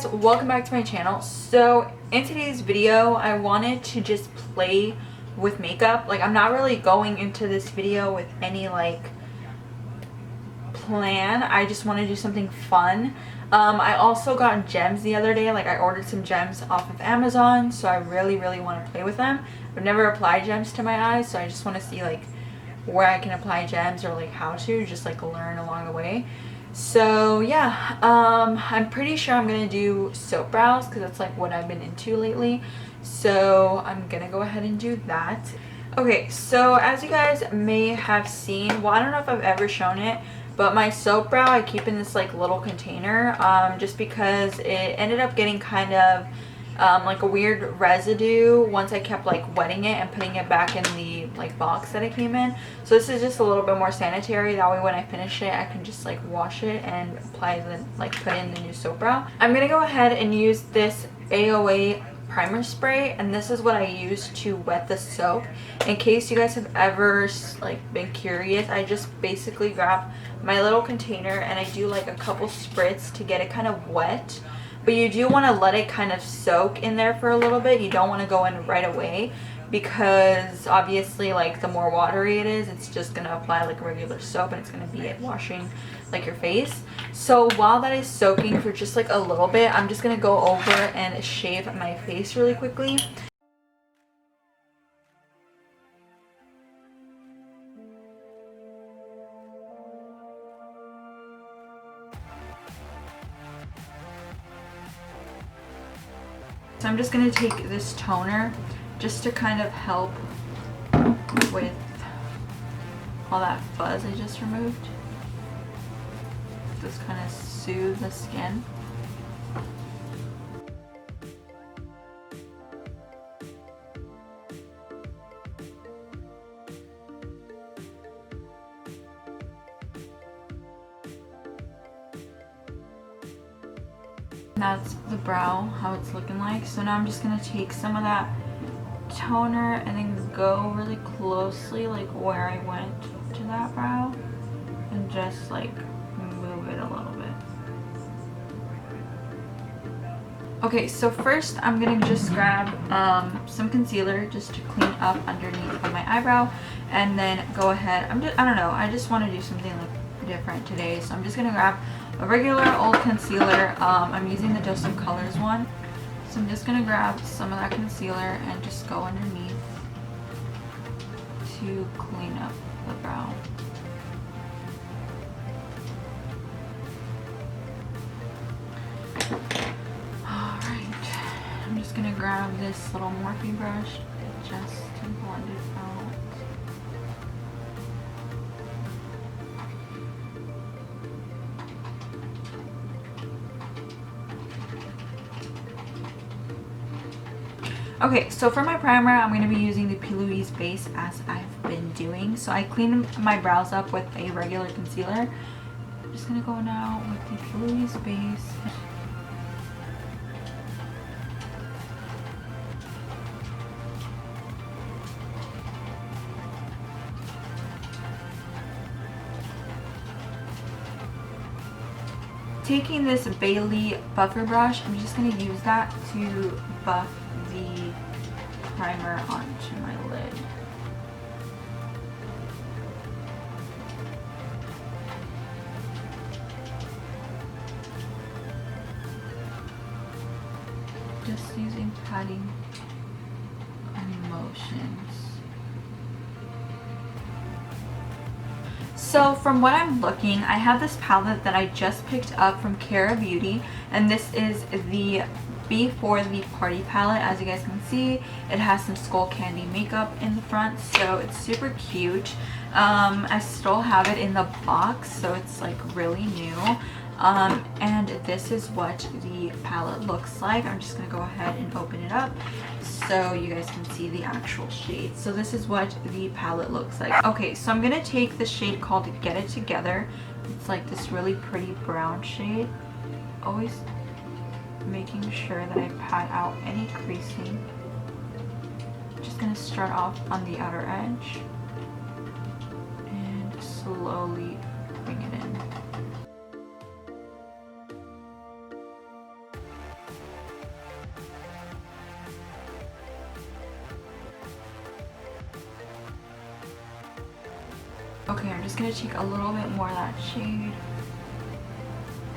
guys, welcome back to my channel. So in today's video I wanted to just play with makeup. Like, I'm not really going into this video with any like plan. I just want to do something fun. I also got gems the other day. Like, I ordered some gems off of Amazon, so I really want to play with them. I've never applied gems to my eyes, so I just want to see like where I can apply gems or like how to just like learn along the way. So yeah, I'm pretty sure I'm gonna do soap brows because that's like what I've been into lately. So I'm gonna go ahead and do that. Okay, so as you guys may have seen, well, I don't know if I've ever shown it, but my soap brow I keep in this like little container, just because it ended up getting kind of like a weird residue once I kept like wetting it and putting it back in the like box that it came in. So this is just a little bit more sanitary. That way when I finish it I can just like wash it and apply the like put in the new soap brow. I'm gonna go ahead and use this AOA primer spray, and this is what I use to wet the soap. In case you guys have ever like been curious, I just basically grab my little container and I do like a couple spritz to get it kind of wet. But you do want to let it kind of soak in there for a little bit. You don't want to go in right away because obviously like the more watery it is, it's just going to apply like a regular soap and it's going to be washing like your face. So while that is soaking for just like a little bit, I'm just going to go over and shave my face really quickly. So I'm just going to take this toner just to kind of help with all that fuzz I just removed. Just kind of soothe the skin. That's the brow, how it's looking like. So now I'm just going to take some of that toner and then go really closely like where I went to that brow and just like move it a little bit. Okay, so first I'm going to just grab some concealer just to clean up underneath of my eyebrow, and then go ahead, I don't know, I just want to do something like different today, so I'm just going to grab a regular old concealer. I'm using the Dose of Colors one. So I'm just going to grab some of that concealer and just go underneath to clean up the brow. Alright, I'm just going to grab this little Morphe brush just to blend it out. Okay, so for my primer, I'm going to be using the P. Louise base as I've been doing. So I cleaned my brows up with a regular concealer. I'm just going to go now with the P. Louise base. Taking this Bailey buffer brush, I'm just going to use that to buff the primer onto my lid. Just using patting motions. So from what I'm looking, I have this palette that I just picked up from Cara Beauty, and this is the Before the Party palette. As you guys can see, it has some skull candy makeup in the front, so it's super cute. I still have it in the box, so it's like really new. And this is what the palette looks like. I'm just gonna go ahead and open it up so you guys can see the actual shade. So this is what the palette looks like. Okay, so I'm gonna take the shade called Get It Together. It's like this really pretty brown shade. Always making sure that I pat out any creasing. Just gonna start off on the outer edge and slowly bring it in. Okay, I'm just gonna take a little bit more of that shade,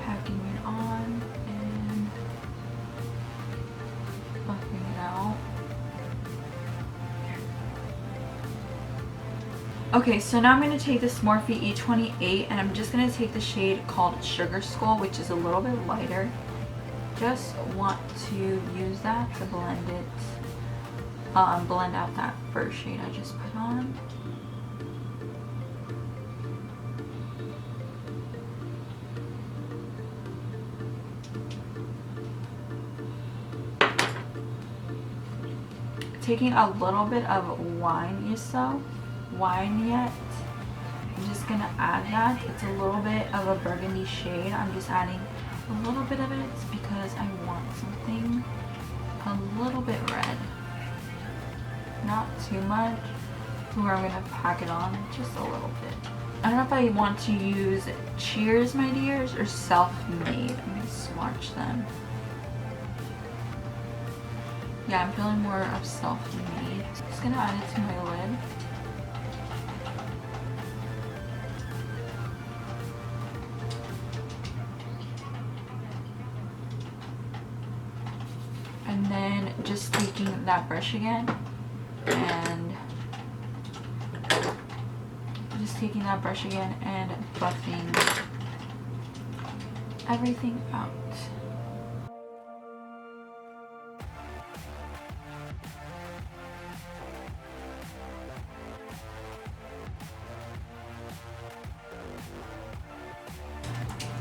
packing it on and buffing it out. Okay, so now I'm going to take this Morphe E28 and I'm just going to take the shade called Sugar Skull, which is a little bit lighter. Just want to use that to blend it, blend out that first shade I just put on. Taking a little bit of wine yet. I'm just gonna add that. It's a little bit of a burgundy shade. I'm just adding a little bit of it because I want something a little bit red. Not too much to where I'm gonna pack it on, just a little bit. I don't know if I want to use Cheers My Dears or Self-Made. I'm gonna swatch them. Yeah, I'm feeling more of Self-Made. Just gonna add it to my lid. And then just taking that brush again and buffing everything out.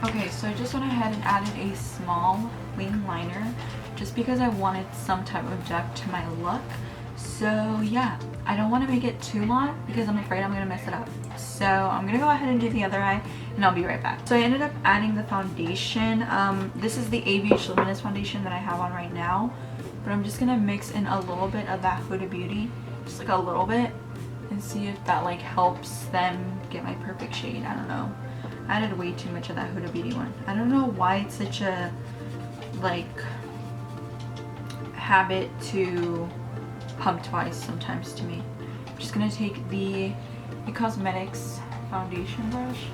Okay, so I just went ahead and added a small wing liner just because I wanted some type of depth to my look. So yeah, I don't want to make it too long because I'm afraid I'm going to mess it up. So I'm going to go ahead and do the other eye and I'll be right back. So I ended up adding the foundation. This is the ABH Luminous foundation that I have on right now. But I'm just going to mix in a little bit of that Huda Beauty, just like a little bit, and see if that like helps them get my perfect shade. I don't know. I added way too much of that Huda Beauty one. I don't know why it's such a like habit to pump twice sometimes to me. I'm just gonna take the Cosmetics foundation brush.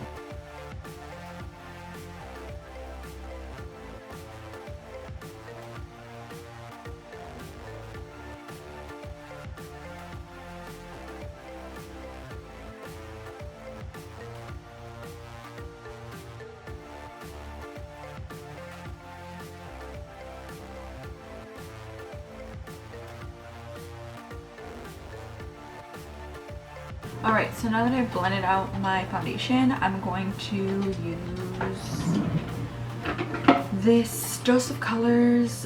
Alright, so now that I've blended out my foundation, I'm going to use this Joseph Colors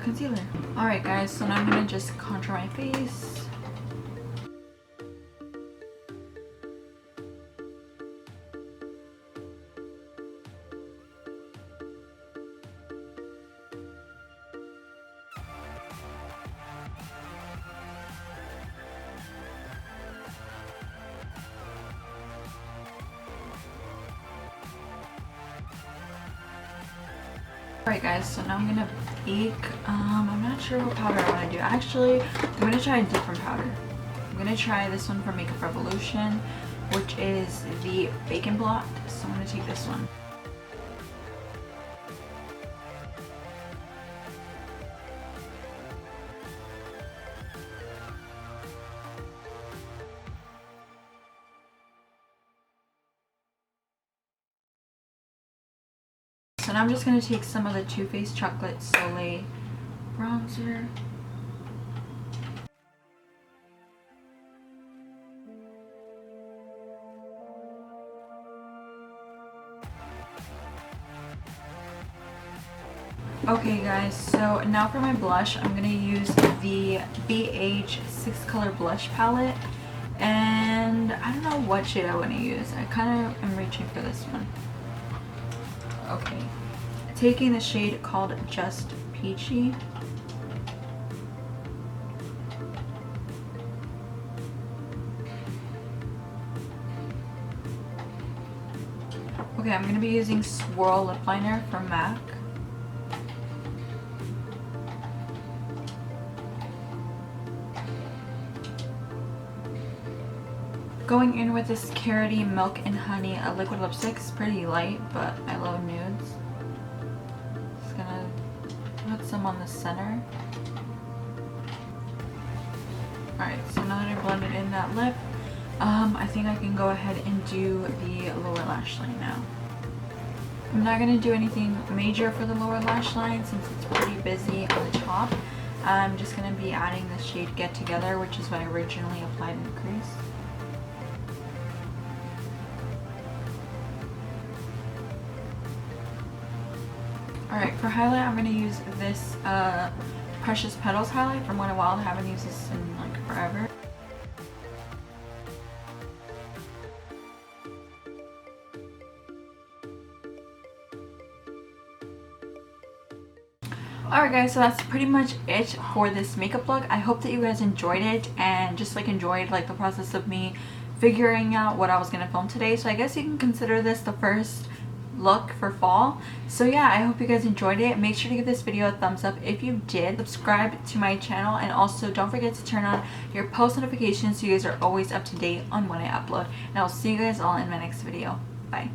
concealer. Alright guys, so now I'm going to just contour my face. Alright guys, so now I'm gonna bake. I'm not sure what powder I want to do. Actually, I'm gonna try a different powder. I'm gonna try this one from Makeup Revolution, which is the Bacon Blot. So I'm gonna take this one. So now I'm just going to take some of the Too Faced Chocolate Soleil bronzer. Okay guys, so now for my blush, I'm going to use the BH 6 color blush palette. And I don't know what shade I want to use. I kind of am reaching for this one. Okay, taking the shade called Just Peachy. Okay, I'm going to be using Swirl Lip Liner from MAC. Going in with this Carroty Milk and Honey liquid lipstick. It's pretty light, but I love nudes. Just gonna put some on the center. Alright, so now that I blended in that lip, I think I can go ahead and do the lower lash line now. I'm not going to do anything major for the lower lash line since it's pretty busy on the top. I'm just going to be adding the shade Get Together, which is what I originally applied in the crease. Alright, for highlight I'm going to use this Precious Petals highlight from Wet n Wild. I haven't used this in like forever. Alright guys, so that's pretty much it for this makeup look. I hope that you guys enjoyed it and just like enjoyed like the process of me figuring out what I was going to film today. So I guess you can consider this the first look for fall. So yeah, I hope you guys enjoyed it. Make sure to give this video a thumbs up if you did. Subscribe to my channel and also don't forget to turn on your post notifications so you guys are always up to date on when I upload. And I'll see you guys all in my next video. Bye.